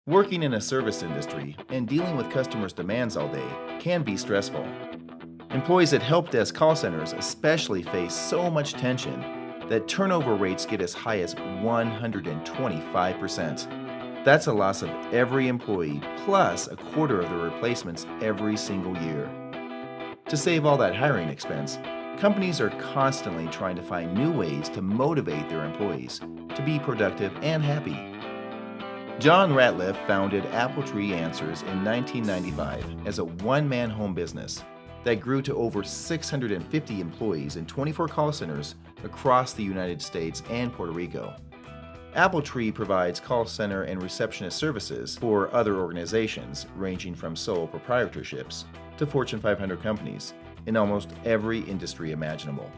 Working in a service industry and dealing with customers' demands all day can be stressful. Employees at help desk call centers especially face so much tension that turnover rates get as high as 125%. That's a loss of every employee plus a quarter of the replacements every single year. To save all that hiring expense, companies are constantly trying to find new ways to motivate their employees to be productive and happy. John Ratliff founded Appletree Answers in 1995 as a one-man home business that grew to over 650 employees in 24 call centers across the United States and Puerto Rico. Appletree provides call center and receptionist services for other organizations ranging from sole proprietorships to Fortune 500 companies in almost every industry imaginable.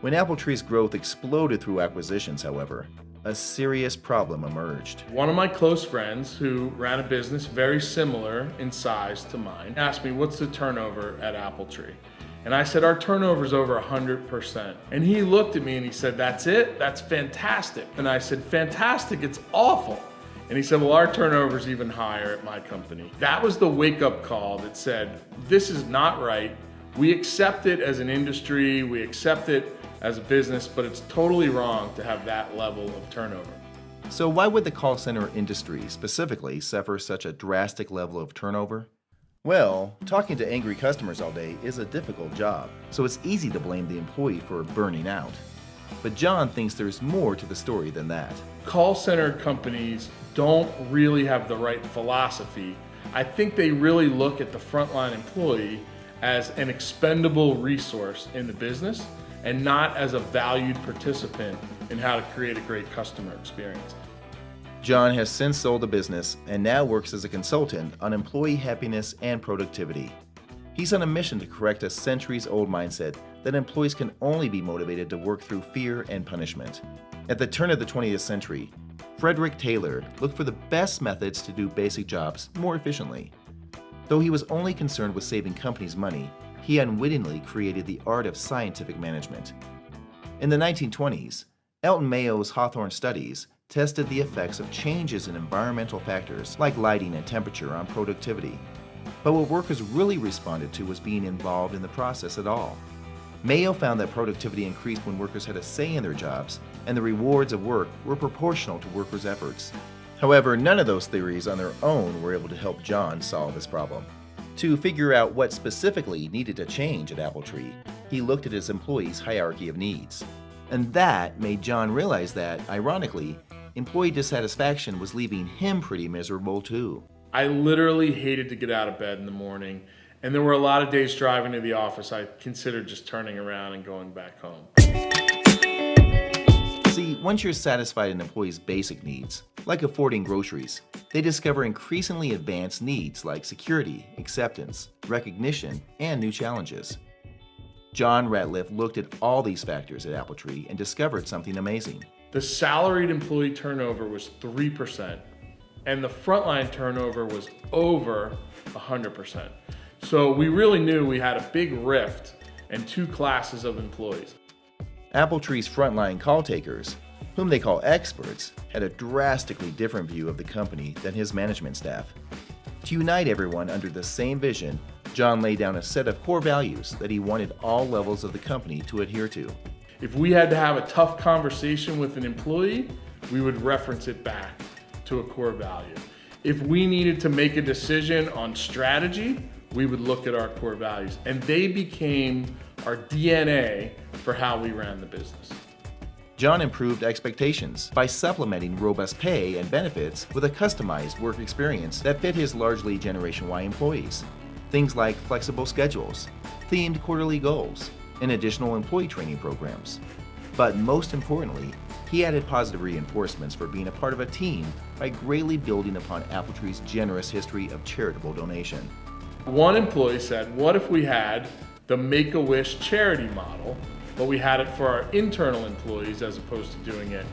When Appletree's growth exploded through acquisitions, however, a serious problem emerged. One of my close friends who ran a business very similar in size to mine asked me, what's the turnover at Appletree? And I said, our turnover is over 100%. And he looked at me and he said, that's it? That's fantastic. And I said, fantastic, it's awful. And he said, well, our turnover is even higher at my company. That was the wake-up call that said, this is not right. We accept it as an industry, we accept it as a business, but it's totally wrong to have that level of turnover. So why would the call center industry specifically suffer such a drastic level of turnover? Well, talking to angry customers all day is a difficult job, so it's easy to blame the employee for burning out. But John thinks there's more to the story than that. Call center companies don't really have the right philosophy. I think they really look at the frontline employee as an expendable resource in the business and not as a valued participant in how to create a great customer experience. John has since sold the business and now works as a consultant on employee happiness and productivity. He's on a mission to correct a centuries-old mindset that employees can only be motivated to work through fear and punishment. At the turn of the 20th century, Frederick Taylor looked for the best methods to do basic jobs more efficiently. Though he was only concerned with saving companies money, he unwittingly created the art of scientific management. In the 1920s, Elton Mayo's Hawthorne studies tested the effects of changes in environmental factors like lighting and temperature on productivity. But what workers really responded to was being involved in the process at all. Mayo found that productivity increased when workers had a say in their jobs, and the rewards of work were proportional to workers' efforts. However, none of those theories on their own were able to help John solve his problem. To figure out what specifically needed to change at Appletree, he looked at his employees' hierarchy of needs. And that made John realize that, ironically, employee dissatisfaction was leaving him pretty miserable too. I literally hated to get out of bed in the morning, and there were a lot of days driving to the office I considered just turning around and going back home. See, once you're satisfied an employee's basic needs, like affording groceries, they discover increasingly advanced needs like security, acceptance, recognition, and new challenges. John Ratliff looked at all these factors at Appletree and discovered something amazing. The salaried employee turnover was 3%, and the frontline turnover was over 100%. So we really knew we had a big rift and two classes of employees. Appletree's frontline call takers, whom they call experts, had a drastically different view of the company than his management staff. To unite everyone under the same vision, John laid down a set of core values that he wanted all levels of the company to adhere to. If we had to have a tough conversation with an employee, we would reference it back to a core value. If we needed to make a decision on strategy, we would look at our core values, and they became our DNA for how we ran the business. John improved expectations by supplementing robust pay and benefits with a customized work experience that fit his largely Generation Y employees. Things like flexible schedules, themed quarterly goals, and additional employee training programs. But most importantly, he added positive reinforcements for being a part of a team by greatly building upon Appletree's generous history of charitable donation. One employee said, what if we had the Make-A-Wish charity model, but we had it for our internal employees as opposed to doing it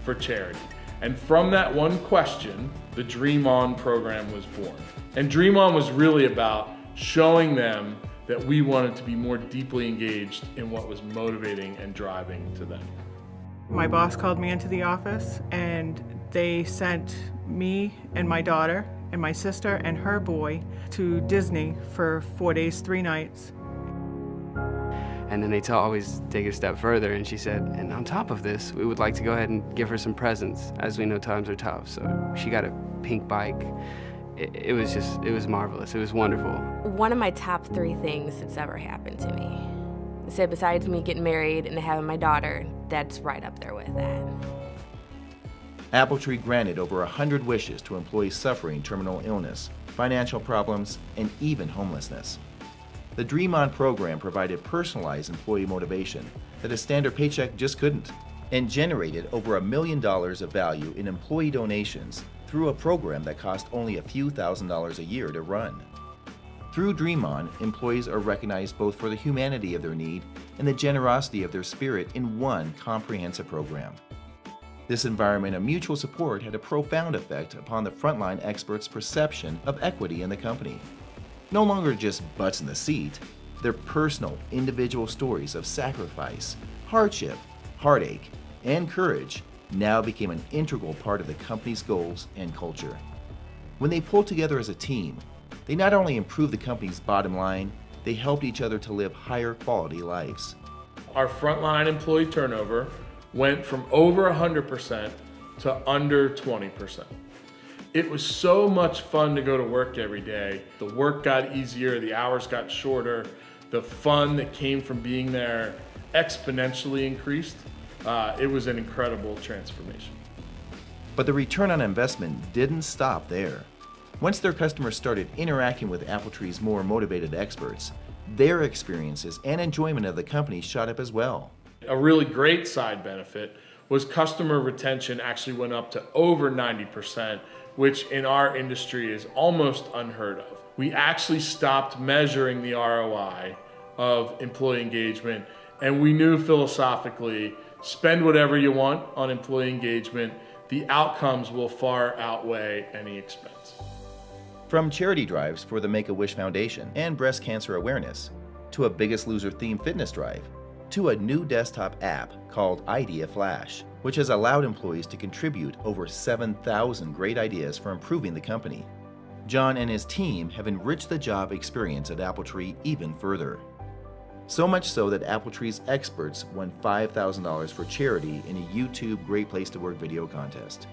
for charity? And from that one question, the Dream On program was born. And Dream On was really about showing them that we wanted to be more deeply engaged in what was motivating and driving to them. My boss called me into the office and They sent me and my daughter and my sister and her boy to Disney for 4 days, 3 nights. And then they always take it a step further, and she said, and on top of this, we would like to go ahead and give her some presents, as we know times are tough. So she got a pink bike. It was marvelous. It was wonderful. One of my top 3 things that's ever happened to me. So besides me getting married and having my daughter, that's right up there with that. Appletree granted over 100 wishes to employees suffering terminal illness, financial problems, and even homelessness. The Dream On program provided personalized employee motivation that a standard paycheck just couldn't, and generated over $1 million of value in employee donations through a program that cost only a few $1,000s a year to run. Through Dream On, employees are recognized both for the humanity of their need and the generosity of their spirit in one comprehensive program. This environment of mutual support had a profound effect upon the frontline experts' perception of equity in the company. No longer just butts in the seat, their personal, individual stories of sacrifice, hardship, heartache, and courage now became an integral part of the company's goals and culture. When they pulled together as a team, they not only improved the company's bottom line, they helped each other to live higher quality lives. Our frontline employee turnover went from over 100% to under 20%. It was so much fun to go to work every day. The work got easier, the hours got shorter, the fun that came from being there exponentially increased. It was an incredible transformation. But the return on investment didn't stop there. Once their customers started interacting with Appletree's more motivated experts, their experiences and enjoyment of the company shot up as well. A really great side benefit was customer retention actually went up to over 90%, which in our industry is almost unheard of. We actually stopped measuring the ROI of employee engagement, and we knew philosophically, spend whatever you want on employee engagement, the outcomes will far outweigh any expense. From charity drives for the Make-A-Wish Foundation and breast cancer awareness, to a Biggest Loser themed fitness drive, to a new desktop app called Idea Flash, which has allowed employees to contribute over 7,000 great ideas for improving the company. John and his team have enriched the job experience at Appletree even further. So much so that Appletree's experts won $5,000 for charity in a YouTube Great Place to Work video contest.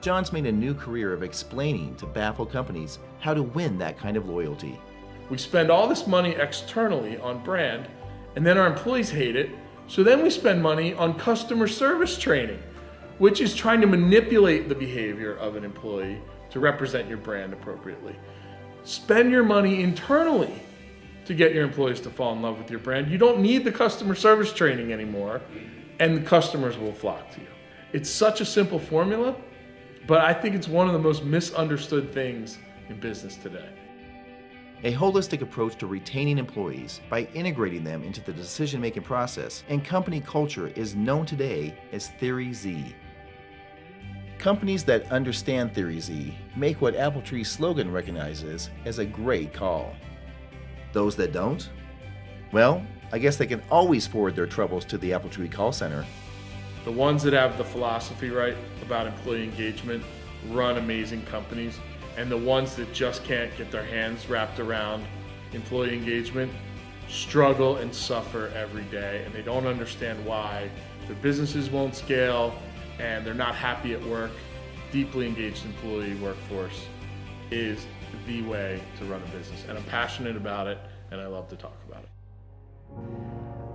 John's made a new career of explaining to baffled companies how to win that kind of loyalty. We spend all this money externally on brand, and then our employees hate it, so then we spend money on customer service training, which is trying to manipulate the behavior of an employee to represent your brand appropriately. Spend your money internally to get your employees to fall in love with your brand. You don't need the customer service training anymore, and the customers will flock to you. It's such a simple formula, but I think it's one of the most misunderstood things in business today. A holistic approach to retaining employees by integrating them into the decision-making process and company culture is known today as Theory Z. Companies that understand Theory Z make what Appletree's slogan recognizes as a great call. Those that don't? Well, I guess they can always forward their troubles to the Appletree call center. The ones that have the philosophy right about employee engagement run amazing companies, and the ones that just can't get their hands wrapped around employee engagement struggle and suffer every day, and they don't understand why. Their businesses won't scale, and they're not happy at work. Deeply engaged employee workforce is the way to run a business, and I'm passionate about it, and I love to talk about it.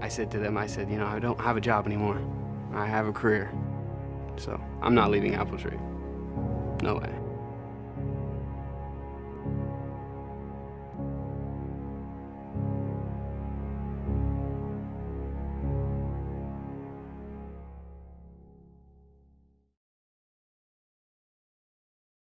I said to them, I don't have a job anymore. I have a career. So I'm not leaving Appletree. No way.